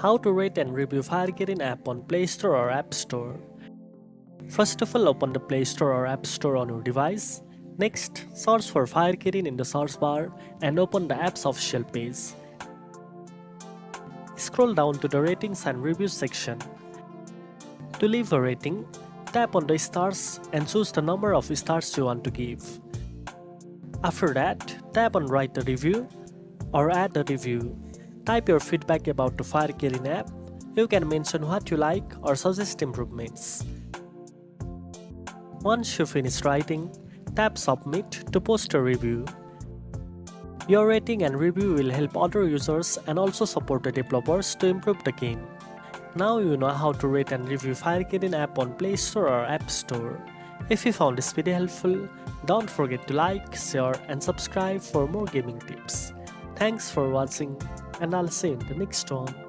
How to rate and review Fire Kirin app on Play Store or App Store. First of all, open the Play Store or App Store on your device. Next, search for Fire Kirin in the search bar and open the app's official page. Scroll down to the ratings and reviews section. To leave a rating, tap on the stars and choose the number of stars you want to give. After that, tap on write a review or add a review. Type your feedback about the Fire Kirin app. You can mention what you like or suggest improvements. Once you finish writing, tap submit to post a review. Your rating and review will help other users and also support the developers to improve the game. Now you know how to rate and review Fire Kirin app on Play Store or App Store. If you found this video helpful, don't forget to like, share and subscribe for more gaming tips. Thanks for watching and I'll see you in the next one.